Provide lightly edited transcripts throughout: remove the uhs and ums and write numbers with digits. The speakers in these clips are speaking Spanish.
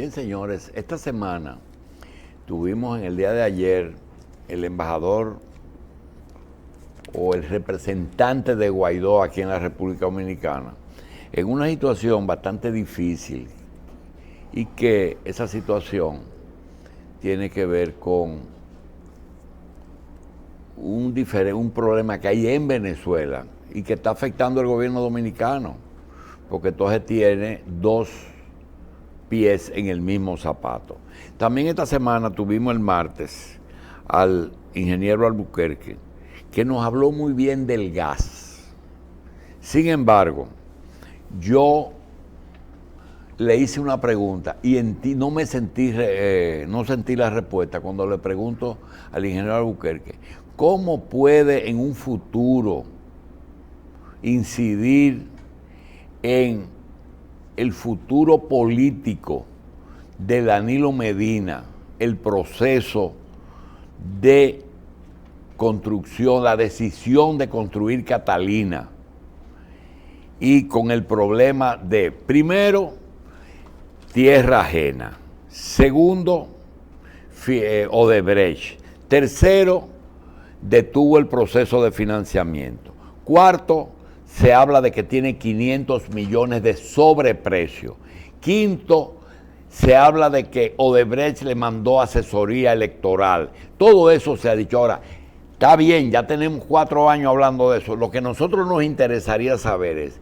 Miren, señores, esta semana tuvimos en el día de ayer el embajador o el representante de Guaidó aquí en la República Dominicana en una situación bastante difícil, y que esa situación tiene que ver con un problema que hay en Venezuela y que está afectando al gobierno dominicano, porque entonces tiene dos pies en el mismo zapato. También esta semana tuvimos el martes al ingeniero Albuquerque, que nos habló muy bien del gas. Sin embargo, yo le hice una pregunta y no sentí la respuesta cuando le pregunto al ingeniero Albuquerque, ¿cómo puede en un futuro incidir en el futuro político de Danilo Medina el proceso de construcción, la decisión de construir Catalina, y con el problema de, primero, tierra ajena; segundo, Odebrecht; tercero, detuvo el proceso de financiamiento; cuarto, se habla de que tiene 500 millones de sobreprecio; quinto, se habla de que Odebrecht le mandó asesoría electoral. Todo eso se ha dicho. Ahora, está bien, ya tenemos 4 años hablando de eso. Lo que a nosotros nos interesaría saber es,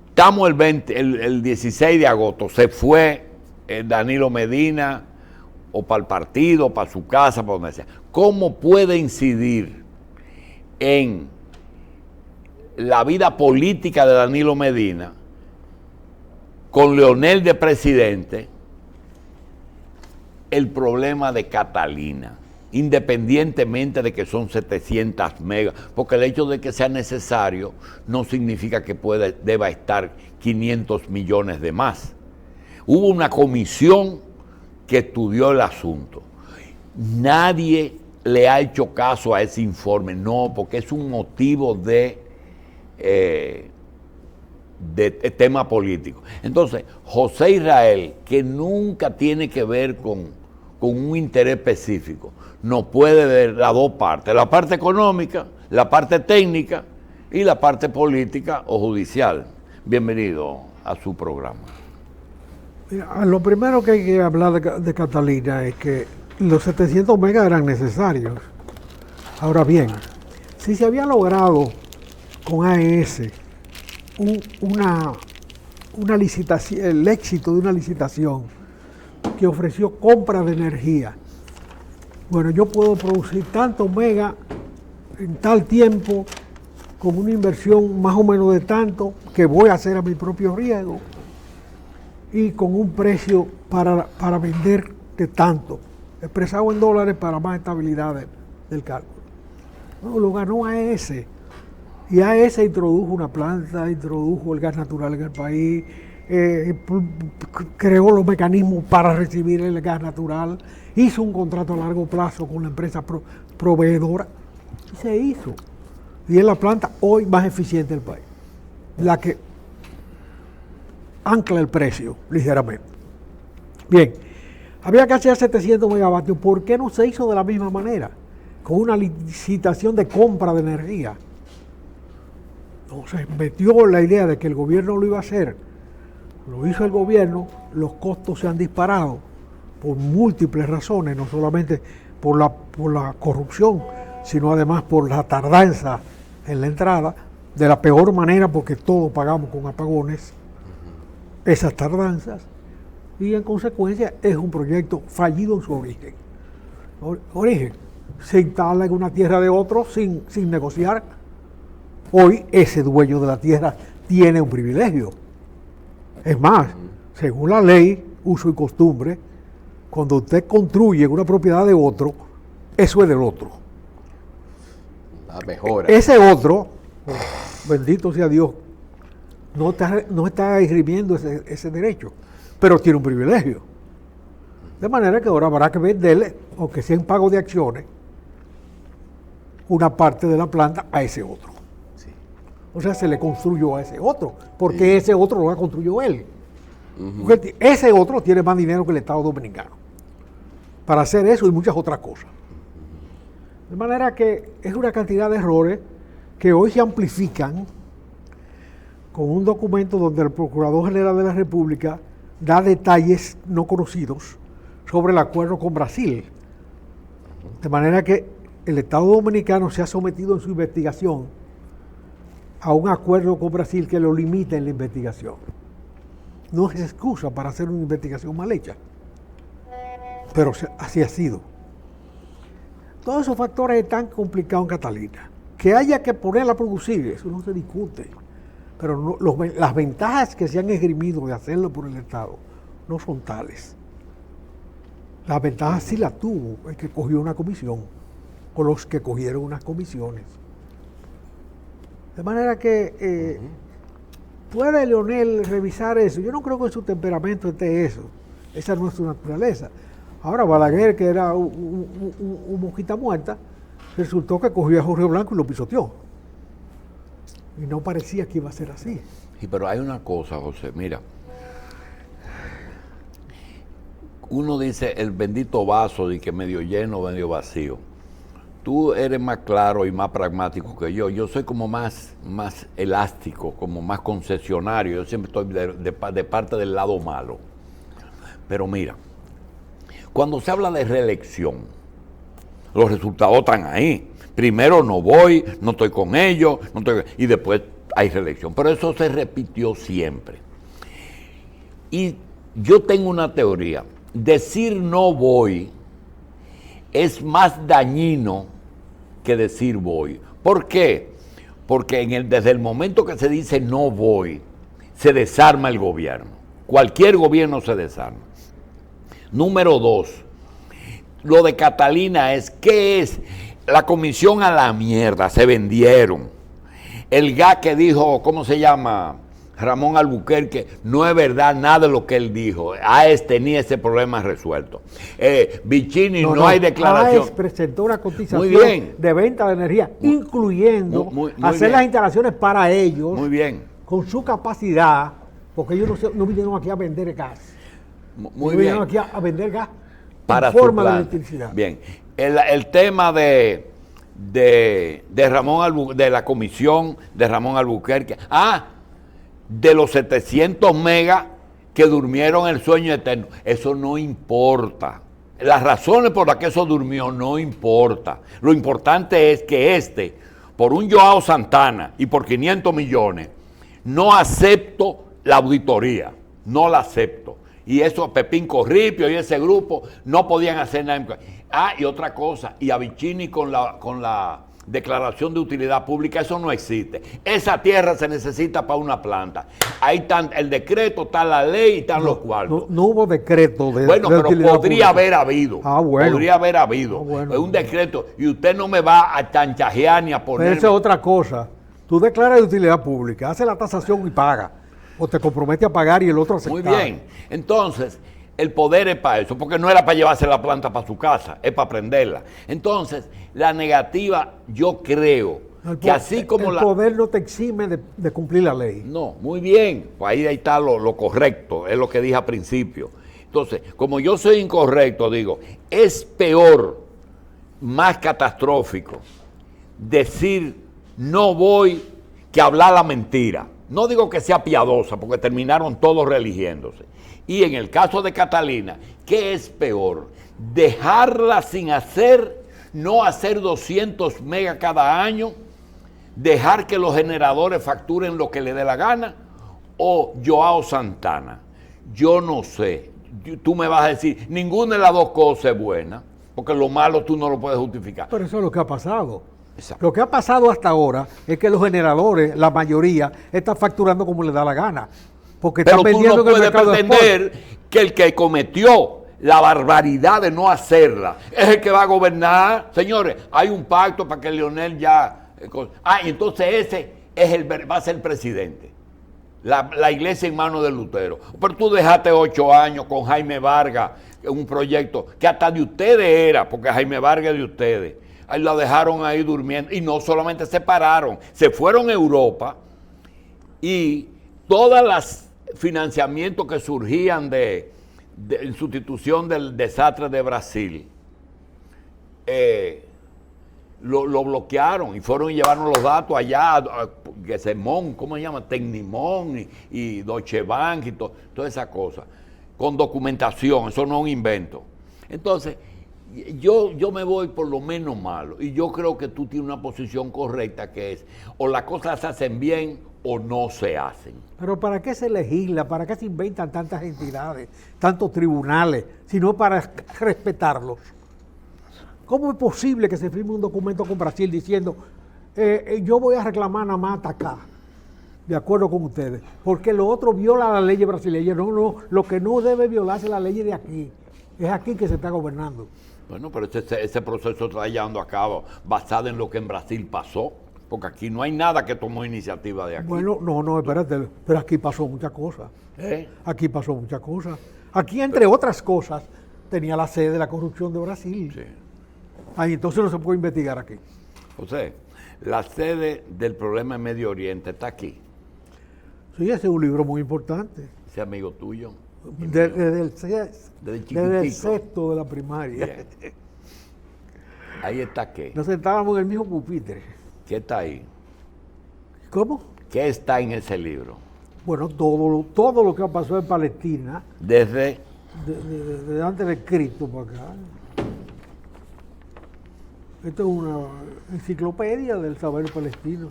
estamos el 16 de agosto, se fue Danilo Medina, o para el partido, para su casa, para donde sea. ¿Cómo puede incidir en la vida política de Danilo Medina, con Leonel de presidente, el problema de Catalina, independientemente de que son 700 megas, porque el hecho de que sea necesario no significa que deba estar 500 millones de más? Hubo una comisión que estudió el asunto. Nadie le ha hecho caso a ese informe, no, porque es un motivo de tema político. Entonces, José Israel, que nunca tiene que ver con un interés específico, no puede ver las dos partes: la parte económica, la parte técnica y la parte política o judicial. Bienvenido a su programa. Mira, lo primero que hay que hablar de Catalina es que los 700 megas eran necesarios. Ahora bien, si se había logrado con AES una licitación, el éxito de una licitación que ofreció compra de energía, bueno, yo puedo producir tantos megas en tal tiempo con una inversión más o menos de tanto que voy a hacer a mi propio riesgo y con un precio para vender de tanto, expresado en dólares para más estabilidad del cálculo. No, lo ganó AES. Y AES introdujo una planta, introdujo el gas natural en el país, creó los mecanismos para recibir el gas natural, hizo un contrato a largo plazo con la empresa proveedora, y se hizo. Y es la planta hoy más eficiente del país, la que ancla el precio ligeramente. Bien, había que hacer 700 megavatios. ¿Por qué no se hizo de la misma manera? Con una licitación de compra de energía. No se metió la idea de que el gobierno lo iba a hacer. Lo hizo el gobierno, los costos se han disparado por múltiples razones, no solamente por la corrupción, sino además por la tardanza en la entrada, de la peor manera, porque todos pagamos con apagones esas tardanzas, y en consecuencia es un proyecto fallido en su origen. Se instala en una tierra de otro sin negociar. Hoy ese dueño de la tierra tiene un privilegio. Es más, según la ley, uso y costumbre, cuando usted construye una propiedad de otro, eso es del otro. La mejora. Ese otro, bendito sea Dios, no está esgrimiendo ese derecho, pero tiene un privilegio. De manera que ahora habrá que venderle, aunque sea en pago de acciones, una parte de la planta a ese otro. Sí. O sea, se le construyó a ese otro, porque sí, ese otro lo construyó él. Porque ese otro tiene más dinero que el Estado Dominicano para hacer eso y muchas otras cosas. De manera que es una cantidad de errores que hoy se amplifican con un documento donde el Procurador General de la República da detalles no conocidos sobre el acuerdo con Brasil. De manera que el Estado Dominicano se ha sometido en su investigación a un acuerdo con Brasil que lo limita en la investigación. No es excusa para hacer una investigación mal hecha, pero así ha sido. Todos esos factores están complicados en Catalina. Que haya que ponerla a producir, eso no se discute. Pero las ventajas que se han esgrimido de hacerlo por el Estado no son tales. Las ventajas sí las tuvo el que cogió una comisión, o los que cogieron unas comisiones. De manera que puede Leonel revisar eso. Yo no creo que en su temperamento esté eso. Esa no es su naturaleza. Ahora Balaguer, que era un mosquita muerta, resultó que cogió a Jorge Blanco y lo pisoteó. Y no parecía que iba a ser así. Sí, pero hay una cosa, José, mira. Uno dice el bendito vaso de que medio lleno, medio vacío. Tú eres más claro y más pragmático que yo. Yo soy como más elástico, como más concesionario. Yo siempre estoy de parte del lado malo. Pero mira, cuando se habla de reelección, los resultados están ahí. Primero no voy, no estoy con ellos, y después hay reelección. Pero eso se repitió siempre. Y yo tengo una teoría. Decir no voy es más dañino que decir voy. ¿Por qué? Porque desde el momento que se dice no voy, se desarma el gobierno. Cualquier gobierno se desarma. Número 2, lo de Catalina es, ¿qué es? La comisión a la mierda, se vendieron. El GA que dijo, ¿cómo se llama? Ramón Albuquerque, no es verdad nada de lo que él dijo. AES tenía ese problema resuelto. Vicini no hay declaración. AES presentó una cotización de venta de energía, incluyendo hacer las instalaciones para ellos. Muy bien. Con su capacidad, porque ellos no vinieron aquí a vender gas. Muy bien. Vinieron aquí a vender gas para en forma de electricidad. Bien. El tema de Ramón de la comisión de Ramón Albuquerque. De los 700 megas que durmieron el sueño eterno. Eso no importa. Las razones por las que eso durmió no importa. Lo importante es que por un Joao Santana y por 500 millones, no acepto la auditoría. No la acepto. Y eso, Pepín Corripio y ese grupo no podían hacer nada. Y otra cosa, y a Vicini con la declaración de utilidad pública, eso no existe. Esa tierra se necesita para una planta. Ahí está el decreto, está la ley y están los cuartos. No hubo decreto de Bueno, de pero utilidad podría pública. haber habido. Bueno. Podría haber habido. Bueno. Es un decreto. Y usted no me va a chanchajear ni a poner. Pero esa es otra cosa. Tú declaras de utilidad pública, haces la tasación y paga. O te comprometes a pagar y el otro aceptar. Muy bien. Entonces, el poder es para eso, porque no era para llevarse la planta para su casa, es para prenderla. Entonces, la negativa, yo creo que así como el poder no te exime de cumplir la ley. No, muy bien, pues ahí está lo correcto, es lo que dije al principio. Entonces, como yo soy incorrecto, digo, es peor, más catastrófico, decir no voy que hablar la mentira. No digo que sea piadosa, porque terminaron todos religiéndose. Y en el caso de Catalina, ¿qué es peor? Dejarla sin hacer, no hacer 200 megas cada año, dejar que los generadores facturen lo que le dé la gana, o Joao Santana. Yo no sé, tú me vas a decir, ninguna de las dos cosas es buena, porque lo malo tú no lo puedes justificar. Pero eso es lo que ha pasado. Exacto. Lo que ha pasado hasta ahora es que los generadores, la mayoría, están facturando como les da la gana. Porque están Pero tú vendiendo no en el puedes mercado pretender que el que cometió la barbaridad de no hacerla es el que va a gobernar. Señores, hay un pacto para que Leonel ya... y entonces ese va a ser el presidente. La iglesia en manos de Lutero. Pero tú dejaste 8 años con Jaime Vargas, un proyecto que hasta de ustedes era, porque Jaime Vargas es de ustedes. Ahí la dejaron ahí durmiendo. Y no solamente se pararon, se fueron a Europa y todas las financiamientos que surgían en sustitución del desastre de Brasil, lo bloquearon y fueron y llevaron los datos allá, que Semón, ¿cómo se llama? Tecnimón y Deutsche Bank y toda esa cosa, con documentación, eso no es un invento. Entonces, yo me voy por lo menos malo, y yo creo que tú tienes una posición correcta, que es, o las cosas se hacen bien o no se hacen. Pero ¿para qué se legisla? ¿Para qué se inventan tantas entidades, tantos tribunales, sino para respetarlos? ¿Cómo es posible que se firme un documento con Brasil diciendo yo voy a reclamar nada más acá, de acuerdo con ustedes, porque lo otro viola la ley brasileña? No, lo que no debe violarse es la ley de aquí, es aquí que se está gobernando. Bueno, pero ese proceso se está llevando a cabo basado en lo que en Brasil pasó, porque aquí no hay nada que tomó iniciativa de aquí. Bueno, no, espérate, pero aquí pasó muchas cosas. Aquí pasó muchas cosas. Aquí, entre otras cosas, tenía la sede de la corrupción de Brasil. Sí. Ahí entonces no se puede investigar aquí. José, la sede del problema en Medio Oriente está aquí. Sí, ese es un libro muy importante. Ese amigo tuyo. Desde el Desde sexto de la primaria. Bien. Ahí está qué. Nos sentábamos en el mismo pupitre. ¿Qué está ahí? ¿Cómo? ¿Qué está en ese libro? Bueno, todo lo que ha pasado en Palestina, Desde desde antes de Cristo para acá. Esto es una enciclopedia del saber palestino.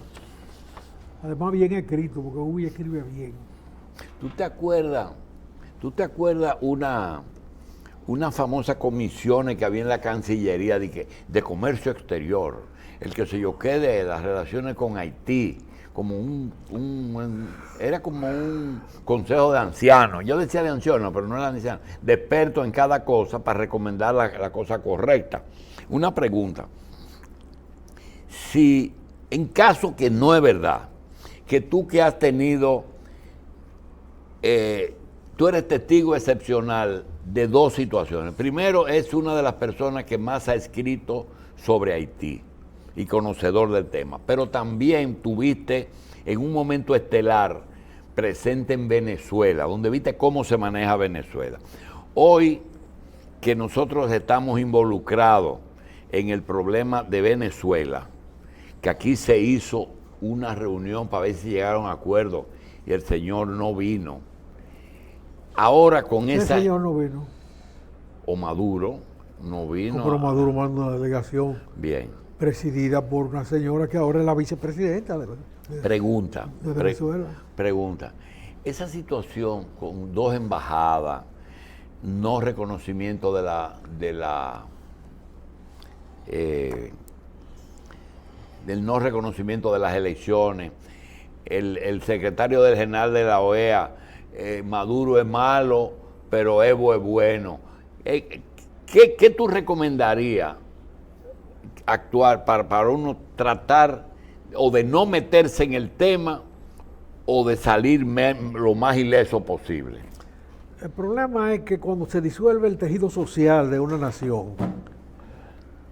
Además bien escrito, porque Ubi escribe bien. ¿Tú te acuerdas una famosa comisión que había en la Cancillería de Comercio Exterior, el que se yo qué de las relaciones con Haití, como era como un consejo de ancianos? Yo decía de ancianos, pero no era de ancianos, de expertos en cada cosa para recomendar la cosa correcta. Una pregunta: si en caso que no es verdad, que tú que has tenido, tú eres testigo excepcional de dos situaciones. Primero, es una de las personas que más ha escrito sobre Haití y conocedor del tema, pero también tuviste en un momento estelar presente en Venezuela, donde viste cómo se maneja Venezuela. Hoy que nosotros estamos involucrados en el problema de Venezuela, que aquí se hizo una reunión para ver si llegaron a acuerdo y el señor no vino. Ahora con esa... El señor no vino. O Maduro no vino. Pero Maduro manda una delegación Bien. presidida por una señora que ahora es la vicepresidenta de Venezuela. Pregunta. Esa situación con dos embajadas, no reconocimiento del no reconocimiento de las elecciones, el secretario del general de la OEA, Maduro es malo, pero Evo es bueno. ¿Qué tú recomendarías actuar para uno tratar o de no meterse en el tema o de salir lo más ileso posible? El problema es que cuando se disuelve el tejido social de una nación,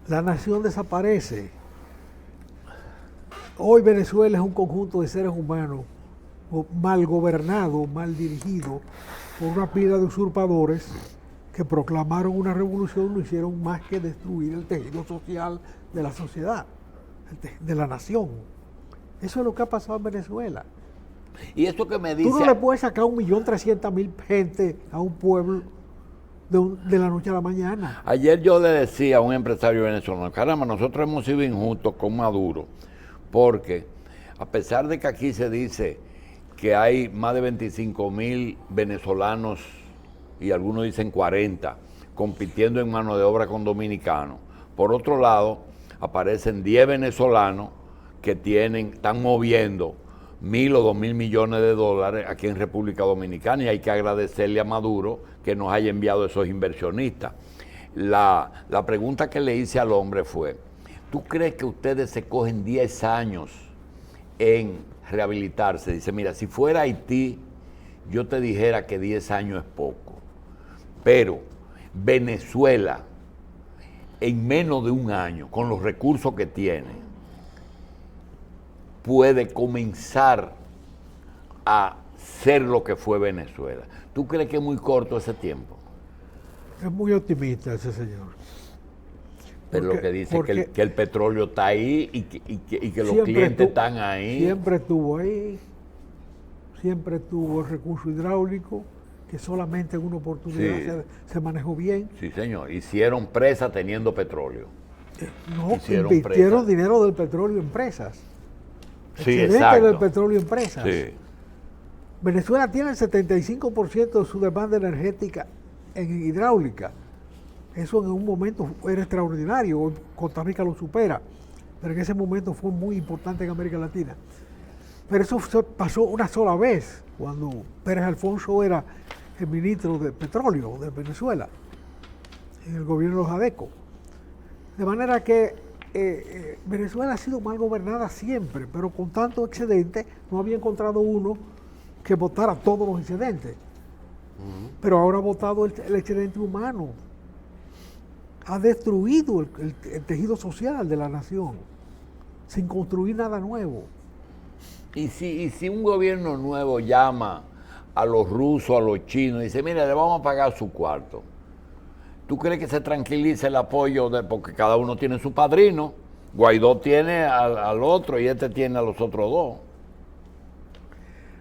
la nación desaparece. Hoy Venezuela es un conjunto de seres humanos mal gobernados, mal dirigidos por una pila de usurpadores que proclamaron una revolución, no hicieron más que destruir el tejido social de la sociedad, de la nación. Eso es lo que ha pasado en Venezuela. Y eso que me dice... Tú no le puedes sacar 1.300.000 gente a un pueblo de la noche a la mañana. Ayer yo le decía a un empresario venezolano, caramba, nosotros hemos sido injustos con Maduro, porque a pesar de que aquí se dice que hay más de 25.000 venezolanos, y algunos dicen 40, compitiendo en mano de obra con dominicanos, por otro lado, aparecen 10 venezolanos que están moviendo 1.000 o 2.000 millones de dólares aquí en República Dominicana, y hay que agradecerle a Maduro que nos haya enviado esos inversionistas. La pregunta que le hice al hombre fue: ¿tú crees que ustedes se cogen 10 años en rehabilitarse? Dice, mira, si fuera Haití, yo te dijera que 10 años es poco, pero Venezuela, en menos de un año, con los recursos que tiene, puede comenzar a ser lo que fue Venezuela. ¿Tú crees que es muy corto ese tiempo? Es muy optimista ese señor. Pero lo que dice que el petróleo está ahí y que los clientes están ahí. Siempre estuvo ahí, siempre tuvo el recurso hidráulico, que solamente en una oportunidad se manejó bien. Sí, señor. Hicieron presa teniendo petróleo. No, invirtieron dinero del petróleo en presas. Sí, Excedente exacto. del petróleo en presas. Sí. Venezuela tiene el 75% de su demanda energética en hidráulica. Eso en un momento era extraordinario, hoy Costa Rica lo supera, pero en ese momento fue muy importante en América Latina. Pero eso pasó una sola vez, cuando Pérez Alfonso era el ministro de Petróleo de Venezuela, en el gobierno de los ADECO. De manera que Venezuela ha sido mal gobernada siempre, pero con tanto excedente no había encontrado uno que votara todos los excedentes. Pero ahora ha votado el excedente humano. Ha destruido el tejido social de la nación, sin construir nada nuevo. Y si un gobierno nuevo llama a los rusos, a los chinos, y dice, mire, le vamos a pagar su cuarto, ¿tú crees que se tranquilice el apoyo? Porque cada uno tiene su padrino, Guaidó tiene al otro y este tiene a los otros dos.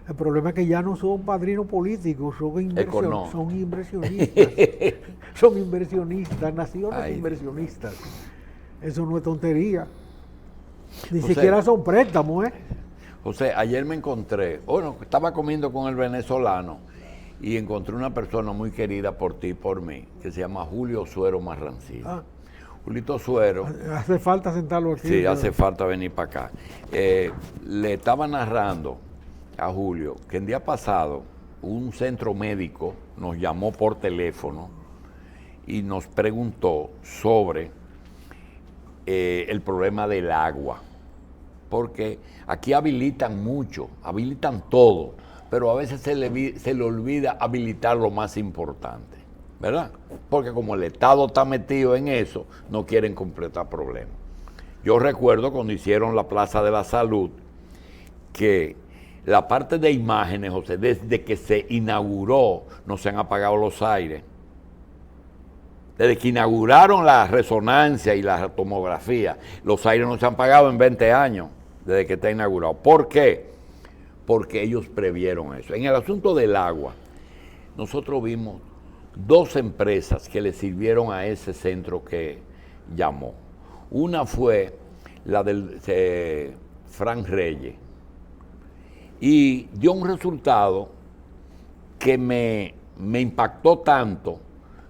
El problema es que ya no son padrinos políticos, son inversionistas. Son inversionistas, naciones inversionistas. Eso no es tontería. Ni siquiera son préstamos, ¿eh? José, ayer me encontré, estaba comiendo con el venezolano y encontré una persona muy querida por ti y por mí, que se llama Julio Suero Marrancillo. Julito Suero. Hace falta sentarlo aquí. Sí, hace falta venir para acá. Le estaba narrando a Julio que el día pasado un centro médico nos llamó por teléfono y nos preguntó sobre el problema del agua, porque aquí habilitan mucho, habilitan todo, pero a veces se le olvida habilitar lo más importante, ¿verdad? Porque como el Estado está metido en eso, no quieren completar problemas. Yo recuerdo cuando hicieron la Plaza de la Salud, que la parte de imágenes, José, desde que se inauguró, no se han apagado los aires. Desde que inauguraron la resonancia y la tomografía, los aires no se han apagado en 20 años, desde que está inaugurado. ¿Por qué? Porque ellos previeron eso. En el asunto del agua, nosotros vimos 2 empresas que le sirvieron a ese centro que llamó. Una fue la del Frank Reyes, y dio un resultado que me impactó tanto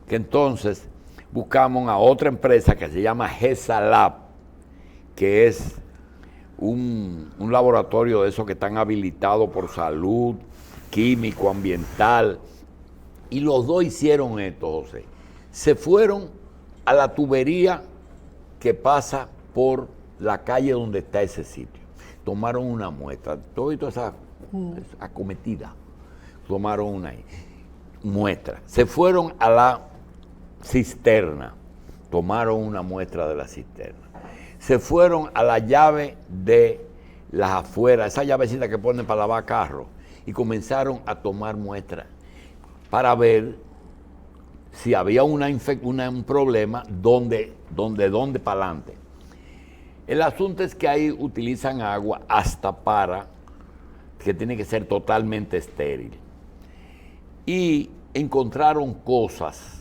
que entonces buscamos a otra empresa que se llama GESA Lab, que es un laboratorio de esos que están habilitados por salud, químico, ambiental, y los dos hicieron esto, José. Se fueron a la tubería que pasa por la calle donde está ese sitio. Tomaron una muestra, toda esa acometida, tomaron una muestra. Se fueron a la cisterna, tomaron una muestra de la cisterna. Se fueron a la llave de las afueras, esa llavecita que ponen para lavar carros, y comenzaron a tomar muestras para ver si había un problema, dónde para adelante. El asunto es que ahí utilizan agua hasta que tiene que ser totalmente estéril. Y encontraron cosas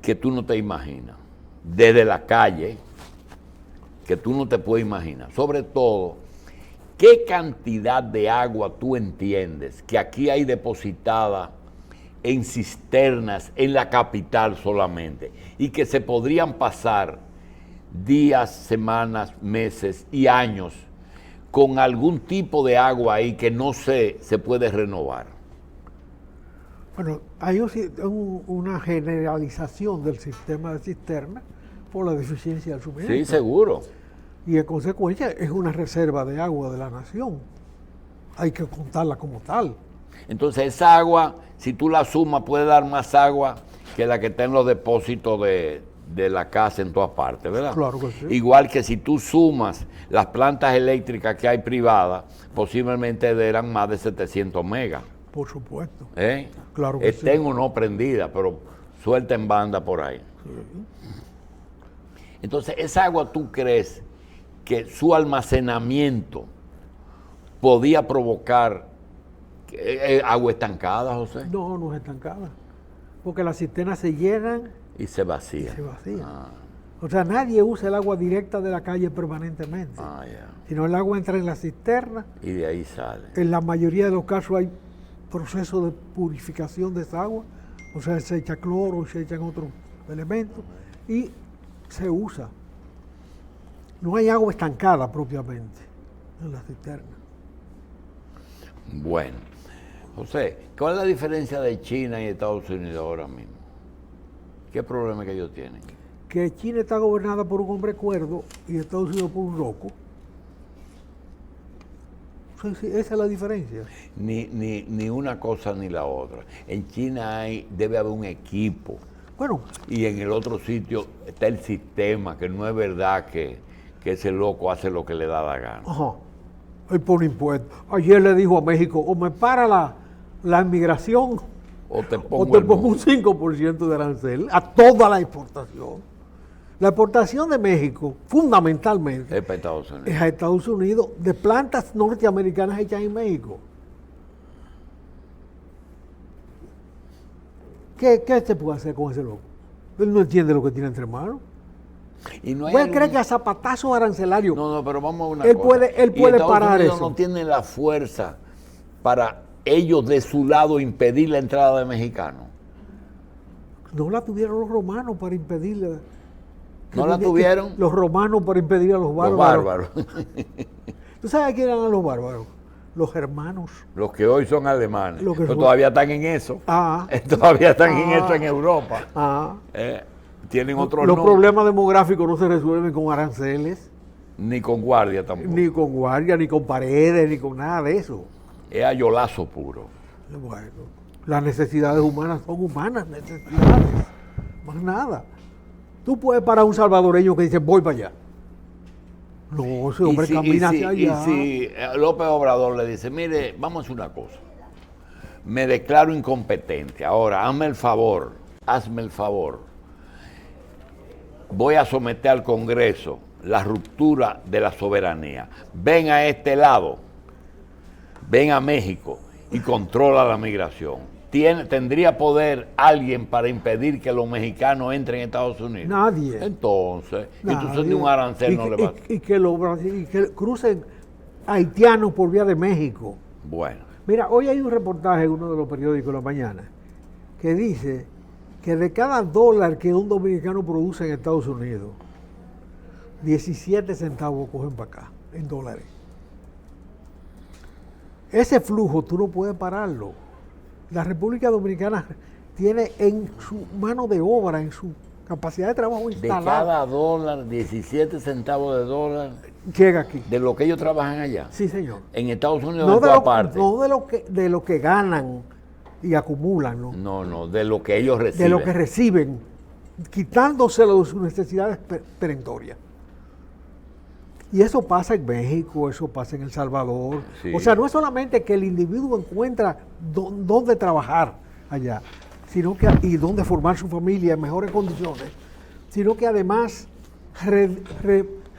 que tú no te imaginas, desde la calle, que tú no te puedes imaginar. Sobre todo, ¿qué cantidad de agua tú entiendes que aquí hay depositada en cisternas en la capital solamente y que se podrían pasar días, semanas, meses y años con algún tipo de agua ahí que no se puede renovar? Bueno, hay una generalización del sistema de cisterna por la deficiencia del suministro. Sí, seguro. Y en consecuencia es una reserva de agua de la nación. Hay que contarla como tal. Entonces esa agua, si tú la sumas, puede dar más agua que la que está en los depósitos de la casa en todas partes, ¿verdad? Claro que sí. Igual que si tú sumas las plantas eléctricas que hay privadas, posiblemente eran más de 700 megas. Por supuesto. ¿Eh? Claro que Estén sí. o no prendidas, pero suelta en banda por ahí. Entonces, esa agua, ¿tú crees que su almacenamiento podía provocar agua estancada, José? No, no es estancada. Porque las cisternas se llenan Y se y vacía. se vacían. Ah, O sea, nadie usa el agua directa de la calle permanentemente. ya. Sino el agua entra en la cisterna. Y de ahí sale. En la mayoría de los casos hay proceso de purificación de esa agua. O sea, se echa cloro, se echan otros elementos y se usa. No hay agua estancada propiamente en la cisterna. Bueno, José, ¿cuál es la diferencia de China y Estados Unidos ahora mismo? ¿Qué problema que ellos tienen? Que China está gobernada por un hombre cuerdo y Estados Unidos por un loco. Sí, esa es la diferencia. Ni una cosa ni la otra. En China debe haber un equipo. Bueno, Y en el otro sitio está el sistema, que no es verdad que ese loco hace lo que le da la gana. ajá, él pone impuestos. Ayer le dijo a México, o me para la inmigración O te o pongo te el pongo un 5% de arancel a toda la exportación. La exportación de México, fundamentalmente, es para Estados Unidos. es a Estados Unidos de plantas norteamericanas hechas en México. ¿Qué se puede hacer con ese loco? Él no entiende lo que tiene entre manos. Y no hay ¿Puede creer algún- que a zapatazos arancelarios No, pero vamos a una Él cosa. puede- él Y puede Estados parar Unidos eso. no tiene la fuerza para ellos de su lado impedir la entrada de mexicanos. no la tuvieron los romanos para impedirle? ¿No la tuvieron? Los romanos para impedir a los Los bárbaros. bárbaros. ¿Tú sabes quién eran los bárbaros? Los germanos. Los que hoy son alemanes. Los que Pero son- todavía están en eso. Ah, Todavía están en Ah. eso en Europa. ah. Tienen otros Los nombres. problemas demográficos no se resuelven con aranceles, Ni con guardia tampoco. ni con guardia, ni con paredes, ni con nada de eso. Es ayolazo puro. Bueno, las necesidades humanas son humanas necesidades, más nada. Tú puedes parar a un salvadoreño que dice, voy para allá. No, ese hombre camina hacia allá. Y si López Obrador le dice, mire, vamos a hacer una cosa. Me declaro incompetente. Ahora, hazme el favor. Voy a someter al Congreso la ruptura de la soberanía. Ven a este lado. Ven a México y controla la migración. ¿Tendría poder alguien para impedir que los mexicanos entren en Estados Unidos? Nadie. Entonces, Nadie. de un arancel Y no que- le va. y que crucen haitianos por vía de México. Bueno, Mira, hoy hay un reportaje en uno de los periódicos de la mañana que dice que de cada dólar que un dominicano produce en Estados Unidos, 17 centavos cogen para acá, en dólares. Ese flujo tú no puedes pararlo. La República Dominicana tiene en su mano de obra, en su capacidad de trabajo de instalada, cada dólar, 17 centavos de dólar, llega aquí. de lo que ellos trabajan allá. Sí, señor. En Estados Unidos, No en todas partes. no de lo que ganan y acumulan, ¿no? No, de lo que ellos reciben. De lo que reciben, quitándoselo de sus necesidades perentorias. Y eso pasa en México, eso pasa en El Salvador. Sí. O sea, no es solamente que el individuo encuentra dónde trabajar allá, sino que y dónde formar su familia en mejores condiciones, sino que además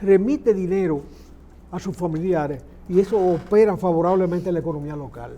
remite dinero a sus familiares y eso opera favorablemente en la economía local.